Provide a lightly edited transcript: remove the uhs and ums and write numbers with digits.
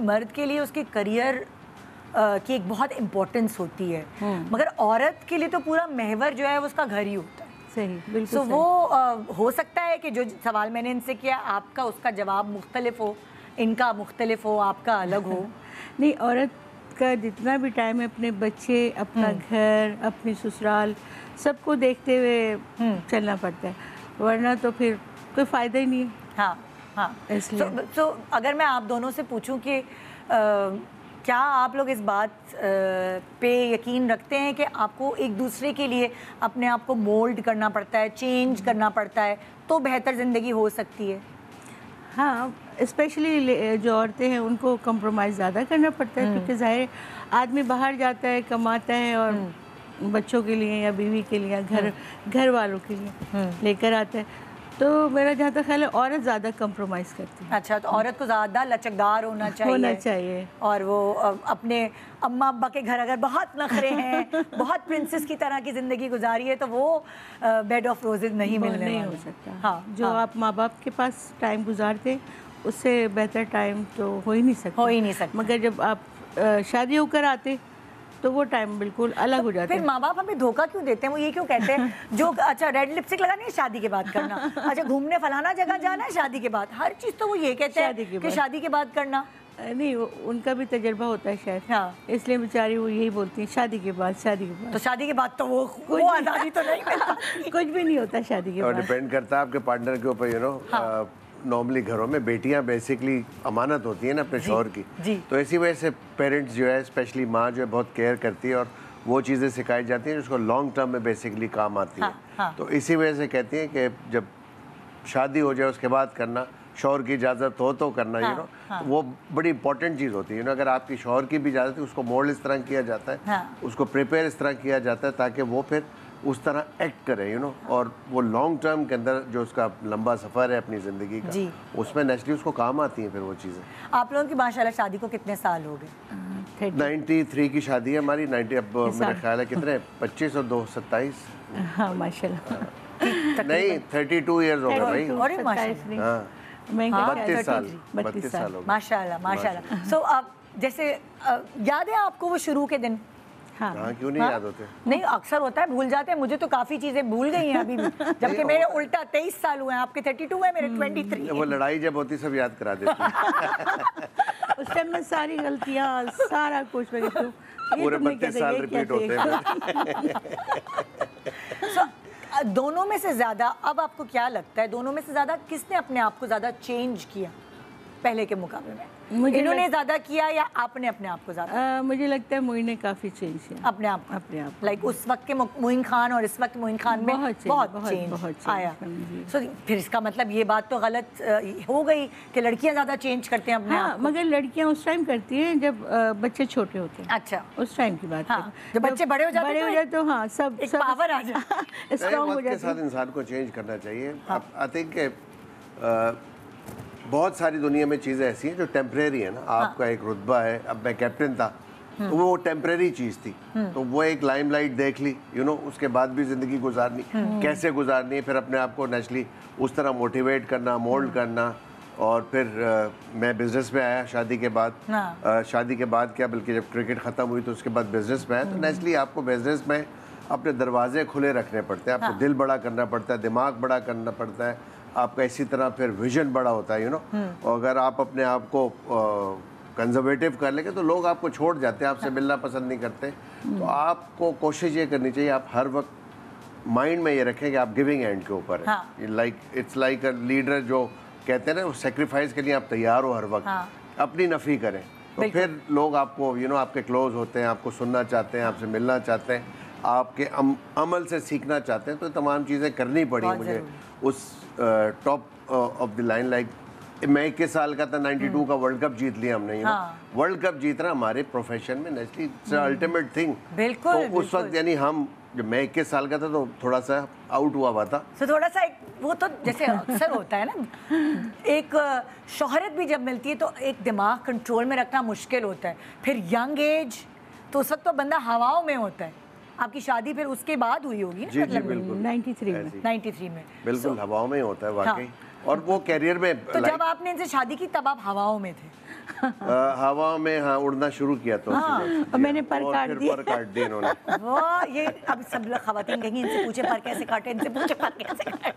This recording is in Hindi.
मर्द के लिए उसके करियर की एक बहुत इम्पोर्टेंस होती है, मगर औरत के लिए तो पूरा महवर जो है वो उसका घर ही होता है। सही, बिल्कुल। So, वो हो सकता है कि जो सवाल मैंने इनसे किया आपका उसका जवाब मुख्तलिफ हो, इनका मुख्तलिफ हो, आपका अलग हो। नहीं, औरत का जितना भी टाइम है अपने बच्चे, अपना घर, अपनी ससुराल सबको देखते हुए चलना पड़ता है, वरना तो फिर कोई फ़ायदा ही नहीं है। हाँ हाँ, इसलिए तो अगर मैं आप दोनों से पूछूं कि क्या आप लोग इस बात पे यकीन रखते हैं कि आपको एक दूसरे के लिए अपने आप को मोल्ड करना पड़ता है, चेंज करना पड़ता है, तो बेहतर ज़िंदगी हो सकती है? हाँ, स्पेशली जो औरतें हैं उनको कंप्रोमाइज़ ज़्यादा करना पड़ता है, क्योंकि ज़ाहिर आदमी बाहर जाता है, कमाता है और बच्चों के लिए या बीवी के लिए या घर वालों के लिए लेकर आता है। तो मेरा जहाँ तक ख्याल है औरत ज़्यादा कंप्रोमाइज़ करती है। अच्छा, तो औरत को ज़्यादा लचकदार होना चाहिए और वो अपने अम्मा अब्बा के घर अगर बहुत नखरे हैं, बहुत प्रिंसेस की तरह की ज़िंदगी गुजारी है, तो वो बेड ऑफ रोजेज नहीं मिलने नहीं वाला। हो सकता। हाँ, जो आप माँ बाप के पास टाइम गुजारते उससे बेहतर टाइम तो हो ही नहीं सकता। मगर जब आप शादी होकर आते तो वो टाइम बिल्कुल अलग हो जाता है। फिर माँ बाप हमें धोखा क्यों देते हैं? वो ये क्यों कहते हैं जो अच्छा रेड लिपस्टिक लगानी है शादी के बाद करना, अच्छा घूमने फलाना जगह जाना है शादी के बाद, हर चीज़ तो वो ये कहते हैं कि शादी के बाद करना। नहीं, उनका भी तजर्बा होता है शायद। हाँ, इसलिए बेचारी वो यही बोलती हैं शादी के बाद। तो शादी के बाद तो वो आज़ादी तो नहीं मिलती। कुछ भी नहीं होता शादी के बाद। और डिपेंड करता है आपके पार्टनर के ऊपर, यू नो। नॉर्मली घरों में बेटियां बेसिकली अमानत होती हैं ना अपने शौहर की, तो इसी वजह से पेरेंट्स जो है, स्पेशली माँ जो है, बहुत केयर करती है और वो चीज़ें सिखाई जाती हैं जिसको लॉन्ग टर्म में बेसिकली काम आती है। तो इसी वजह से कहती हैं कि जब शादी हो जाए उसके बाद करना, शौहर की इजाज़त हो तो करना, यू नो। तो वो बड़ी इंपॉर्टेंट चीज़ होती है, यू नो। अगर आपकी शौहर की भी इजाज़त है, उसको मोल्ड इस तरह किया जाता है, उसको प्रिपेयर इस तरह किया जाता है ताकि वो फिर उस तरह एक्ट करे, यू नो। और वो लॉन्ग टर्म के अंदर जो उसका लंबा सफ़र है अपनी ज़िंदगी का, उसमें नेचुरली उसको काम आती हैं फिर वो चीज़ें। आप लोगों की माशाल्लाह शादी को कितने साल हो गए? 93 की शादी है हमारी। 90 अब मेरा ख्याल है कितने 25 और 2 27। हाँ माशाल्लाह। नहीं 32 ईयर्स हो गए भाई। अरे माशाल्लाह। हाँ 32 साल हो गए। माशाल्लाह माशाल्लाह। सो अब जैसे याद है आपको वो शुरू के दिन? हाँ, क्यों नहीं याद होते? नहीं, अक्सर होता है, भूल जाते हैं। मुझे तो काफ़ी चीज़ें भूल गई हैं अभी भी, जबकि मेरे उल्टा 23 साल हुए हैं, आपके 32 है, मेरे 23। वो लड़ाई जब होती सब याद करा देती उस टाइम में सारी गलतियाँ सारा कुछ पूरे 32 साल रिपीट होते हैं। दोनों में से ज़्यादा अब आपको क्या लगता है, दोनों में से ज़्यादा किसने अपने आप को ज़्यादा चेंज किया पहले के मुकाबले में? इन्होंने ज़्यादा किया या आपने अपने आप को ज़्यादा? मुझे लगता है मोइन ने काफ़ी चेंज किया अपने आप। लाइक उस वक्त के मोइन खान और इस वक्त मोइन खान में बहुत चेंज आया। सो फिर इसका मतलब ये बात तो गलत हो गई कि लड़कियां ज़्यादा चेंज करते हैं अपने आप। मगर लड़कियां उस टाइम करती हैं जब बच्चे छोटे होते हैं। अच्छा, उस टाइम की बात है। जब बच्चे बड़े हो जाते तो हाँ सब पावर आ जाए, स्ट्रॉन्ग हो जाते हैं। साथ इंसान को चेंज करना चाहिए। आई थिंक बहुत सारी दुनिया में चीज़ें ऐसी हैं जो टेम्परेरी है ना। आपका एक रुतबा है, अब मैं कैप्टन था तो वो टेम्परेरी चीज़ थी, तो वो एक लाइमलाइट देख ली, यू नो। उसके बाद भी ज़िंदगी गुजारनी कैसे गुजारनी है, फिर अपने आप को नेचुरली उस तरह मोटिवेट करना, मोल्ड करना। और फिर मैं बिज़नेस में आया शादी के बाद। शादी के बाद क्या, बल्कि जब क्रिकेट ख़त्म हुई तो उसके बाद बिज़नेस में आया। तो नेचुरली आपको बिज़नेस में अपने दरवाजे खुले रखने पड़ते हैं, आपको दिल बड़ा करना पड़ता है, दिमाग बड़ा करना पड़ता है आपका। इसी तरह फिर विजन बड़ा होता है, यू नो। और अगर आप अपने आप को कंजर्वेटिव कर लेंगे तो लोग आपको छोड़ जाते हैं, आपसे मिलना पसंद नहीं करते। तो आपको कोशिश ये करनी चाहिए, आप हर वक्त माइंड में ये रखें कि आप गिविंग एंड के ऊपर है। Like it's like a leader जो कहते हैं ना, वो सेक्रीफाइस के लिए आप तैयार हो हर वक्त। अपनी नफ़ी करें तो फिर लोग आपको, यू नो, आपके क्लोज होते हैं, आपको सुनना चाहते हैं, आपसे मिलना चाहते हैं, आपके अमल से सीखना चाहते हैं। तो तमाम चीज़ें करनी पड़ी मुझे उस top of the line. Like मैं 21 साल का था, 92 का वर्ल्ड कप जीत लिया हमने, यू नो। वर्ल्ड कप जीतना हमारे प्रोफेशन में नेचुरली इट्स अल्टीमेट थिंग। बिल्कुल। तो उस वक्त यानी हम, जब मैं 21 साल का था तो थोड़ा सा आउट हुआ था। तो थोड़ा सा एक वो तो जैसे अक्सर होता है ना, एक शोहरत भी जब मिलती है तो एक दिमाग कंट्रोल में रखना मुश्किल होता है। फिर यंग एज, तो उस वक्त तो बंदा हवाओं में होता है। आपकी शादी फिर उसके बाद हुई होगी ना? जी, मतलब बिल्कुल 93 में। 93 में बिल्कुल हवाओं में ही होता है वाकई। और वो कैरियर में तो जब आपने इनसे शादी की तब आप हवाओं में थे? हवा में हाँ उड़ना शुरू किया तो और मैंने पर काट दिया। पर काट दिए इन्होंने। वो ये अब सब लोग खवातीन कहेंगी इनसे पूछे पर कैसे काटे, इनसे पूछे पर कैसे काटे।